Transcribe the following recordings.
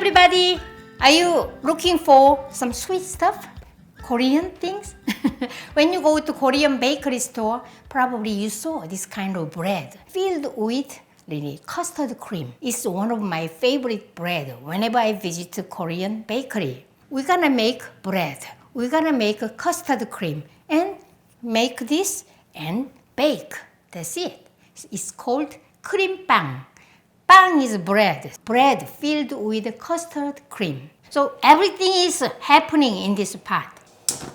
everybody! Are you looking for some sweet stuff? Korean things? When you go to Korean bakery store, probably you saw this kind of bread filled with really custard cream. It's one of my favorite bread whenever I visit a Korean bakery. We're gonna make bread. We're gonna make a custard cream and make this and bake. That's it. It's called Cream-ppang. Pang is bread. Bread filled with custard cream. So everything is happening in this pot.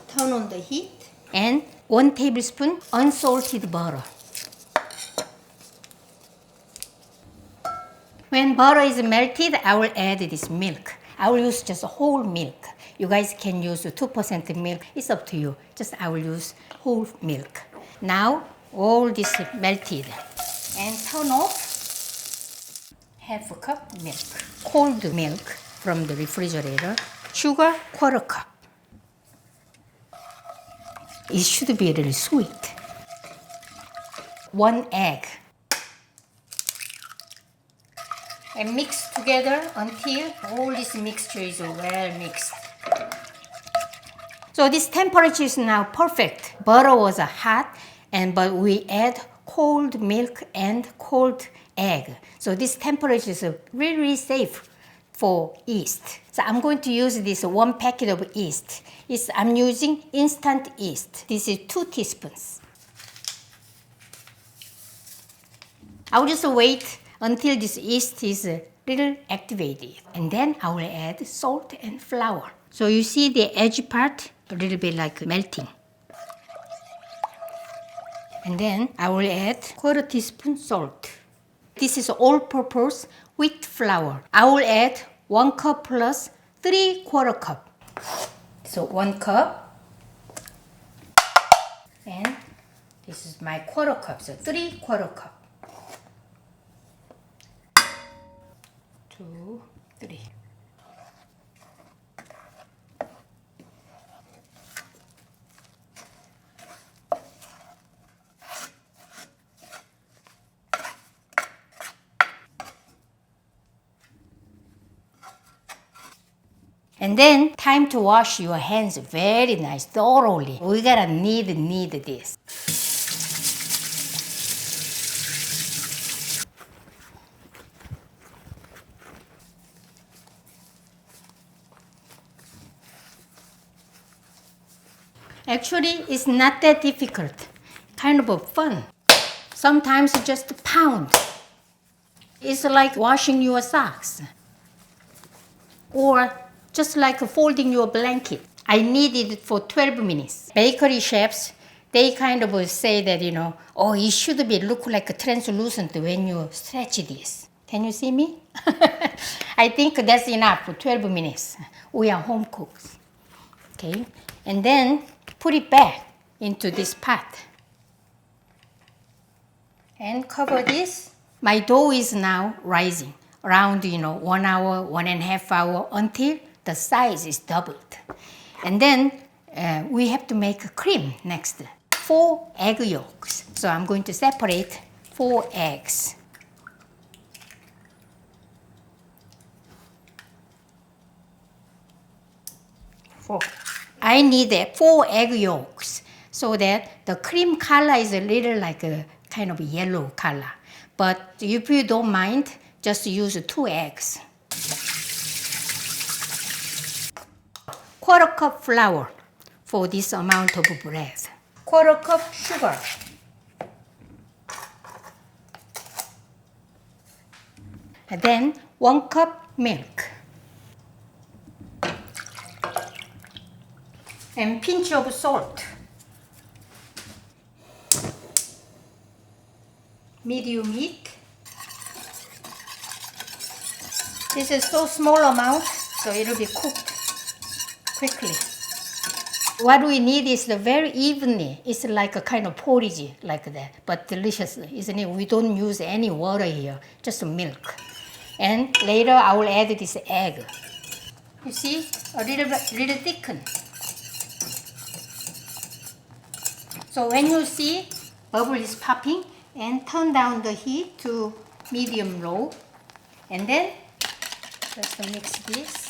Turn on the heat and 1 tablespoon unsalted butter. When butter is melted, I will add this milk. I will use just whole milk. You guys can use 2% milk. It's up to you. Just I will use whole milk. Now all this melted and turn off half a cup milk. Cold milk from the refrigerator. Sugar, 1/4 cup. It should be a little sweet. 1 egg. And mix together until all this mixture is well mixed. So this temperature is now perfect. Butter was hot, but we add cold milk and cold egg. So this temperature is really, really safe for yeast. So I'm going to use this 1 packet of yeast. I'm using instant yeast. This is 2 teaspoons. I'll just wait until this yeast is a little activated. And then I will add salt and flour. So you see the edge part a little bit like melting. And then I will add 1/4 teaspoon salt. This is all-purpose wheat flour. I will add 1 cup plus 3/4 cup. So 1 cup. And this is my 1/4 cup, so 3/4 cup. 2, 3. And then time to wash your hands very nice, thoroughly. We're gonna need this. Actually, it's not that difficult. Kind of fun. Sometimes just pound. It's like washing your socks. Or just like folding your blanket. I kneaded it for 12 minutes. Bakery chefs, they kind of say that, oh, it should be look like translucent when you stretch this. Can you see me? I think that's enough for 12 minutes. We are home cooks. Okay, and then put it back into this pot. And cover this. My dough is now rising around, 1 hour, 1.5 hours until the size is doubled. And then we have to make a cream next. 4 egg yolks. So I'm going to separate 4 eggs. I need 4 egg yolks so that the cream color is a little like a kind of yellow color. But if you don't mind, just use 2 eggs. 1/4 cup flour for this amount of bread. 1/4 cup sugar. And then 1 cup milk. And pinch of salt. Medium heat. This is so small amount, so it'll be cooked quickly. What we need is very evenly. It's like a kind of porridge like that, but delicious, isn't it? We don't use any water here, just milk. And later I will add this egg. You see, a little thickened. So when you see bubble is popping, and turn down the heat to medium low, and then Just mix this.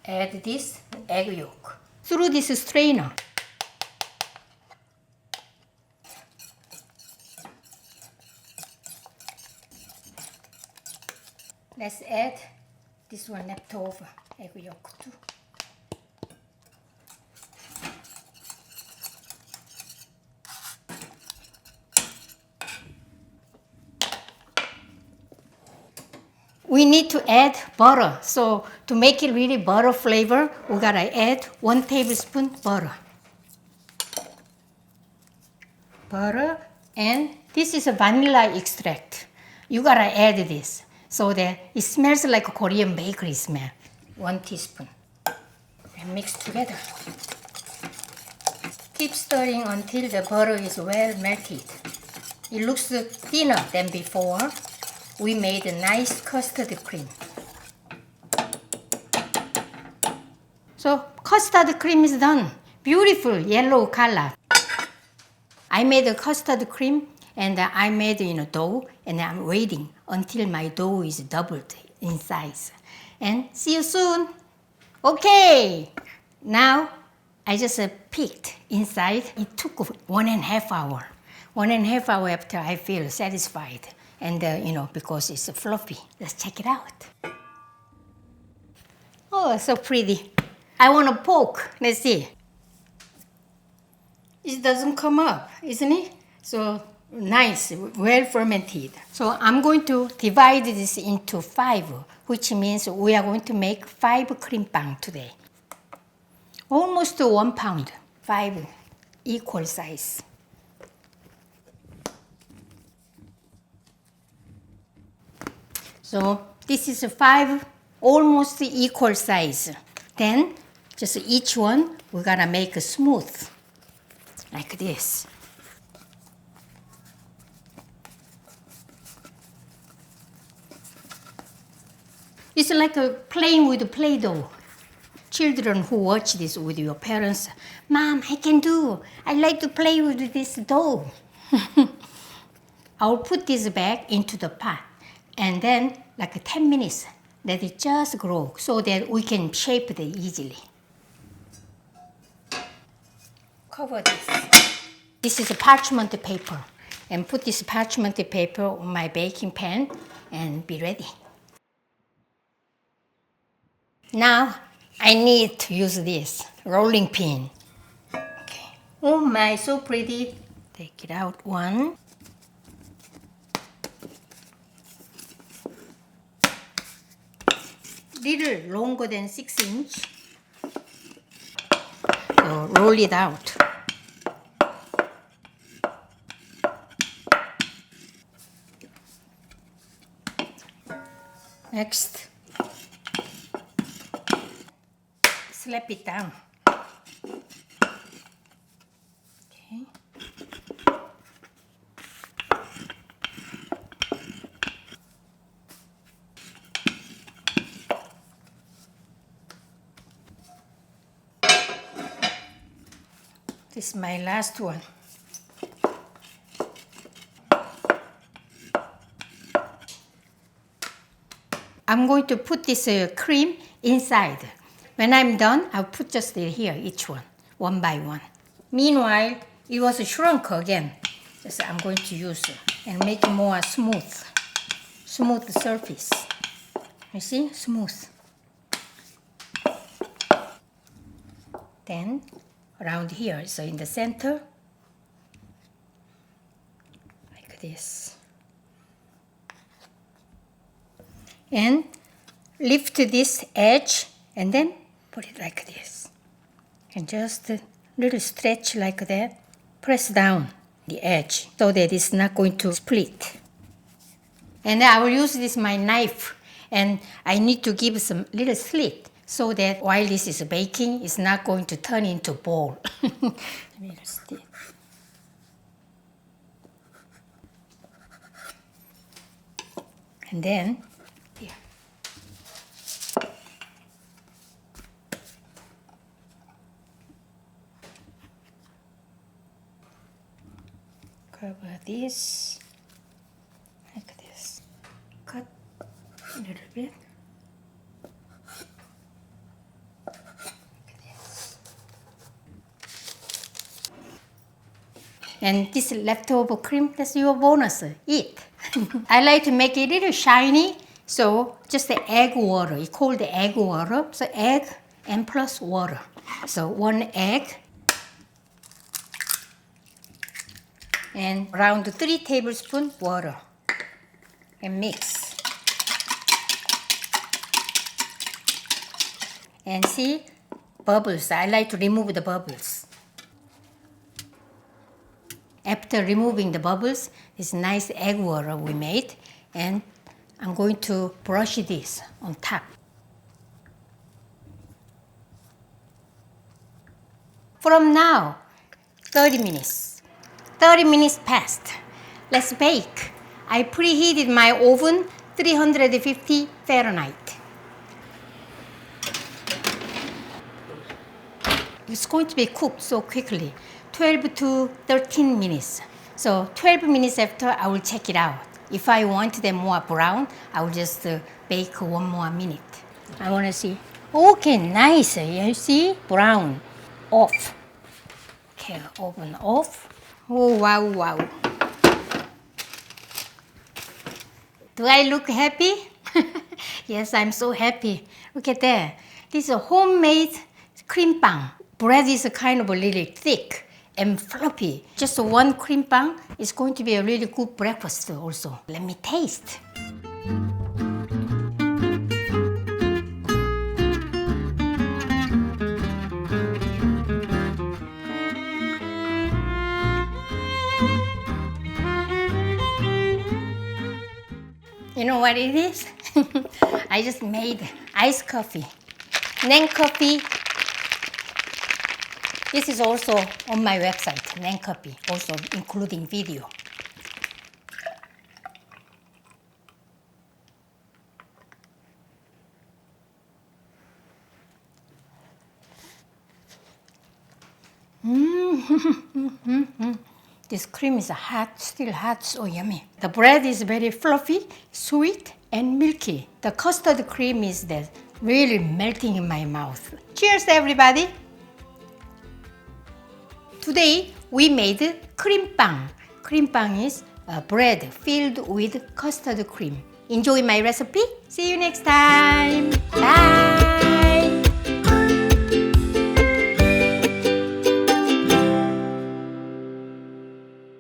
Add this egg yolk through this strainer. Let's add this one leftover egg yolk too. We need to add butter. So to make it really butter flavor, we gotta add 1 tablespoon butter. Butter, and this is a vanilla extract. You gotta add this so that it smells like a Korean bakery smell. 1 teaspoon. And mix together. Keep stirring until the butter is well melted. It looks thinner than before. We made a nice custard cream. So custard cream is done. Beautiful yellow color. I made a custard cream and I made dough, and I'm waiting until my dough is doubled in size. And see you soon. Okay, now I just peeked inside. It took 1.5 hours. 1.5 hours after I feel satisfied. And because it's fluffy. Let's check it out. Oh, so pretty. I want to poke. Let's see. It doesn't come up, isn't it? So nice, well fermented. So I'm going to divide this into 5, which means we are going to make 5 cream-ppang today. Almost 1 pound, 5 equal size. So this is 5 almost equal size. Then just each one we gotta make smooth like this. It's like playing with Play-Doh. Children who watch this with your parents, Mom, I can do. I like to play with this dough. I'll put this back into the pot. And then, like 10 minutes, let it just grow so that we can shape it easily. Cover this. This is a parchment paper. And put this parchment paper on my baking pan and be ready. Now, I need to use this rolling pin. Okay. Oh my, so pretty. Take it out 1. Little longer than 6 inch. So roll it out. Next, slap it down. Okay. This is my last one. I'm going to put this cream inside. When I'm done, I'll put just here, each one by one. Meanwhile, it was shrunk again. Just I'm going to use and make it more smooth surface. You see, smooth. Then around here, so in the center, like this. And lift this edge and then put it like this. And just a little stretch like that. Press down the edge so that it's not going to split. And I will use this my knife, and I need to give some little slit so that while this is baking, it's not going to turn into ball. Little slit. And then here. Cover this like this. Cut A little bit. And this leftover cream, that's your bonus. Eat. I like to make it a little shiny, so just the egg water. It's called the egg water. So egg and plus water. So 1 egg and around 3 tablespoons water and mix. And see, bubbles. I like to remove the bubbles. After removing the bubbles, this nice egg water we made, and I'm going to brush this on top. From now, 30 minutes. 30 minutes passed. Let's bake. I preheated my oven 350 Fahrenheit. It's going to be cooked so quickly, 12 to 13 minutes. So 12 minutes after, I will check it out. If I want them more brown, I will just bake 1 more minute. I want to see. Okay, nice. You see? Brown. Off. Okay, oven off. Oh, wow, wow. Do I look happy? Yes, I'm so happy. Look at that. This is a homemade cream-ppang. Bread is kind of a little thick and fluffy. Just 1 cream-ppang is going to be a really good breakfast also. Let me taste. You know what it is? I just made iced coffee. Neng coffee. This is also on my website, Neng coffee, also including video. This cream is hot, still hot, so yummy. The bread is very fluffy, sweet, and milky. The custard cream is really melting in my mouth. Cheers, everybody! Today, we made cream-ppang. Cream-ppang is a bread filled with custard cream. Enjoy my recipe. See you next time. Bye!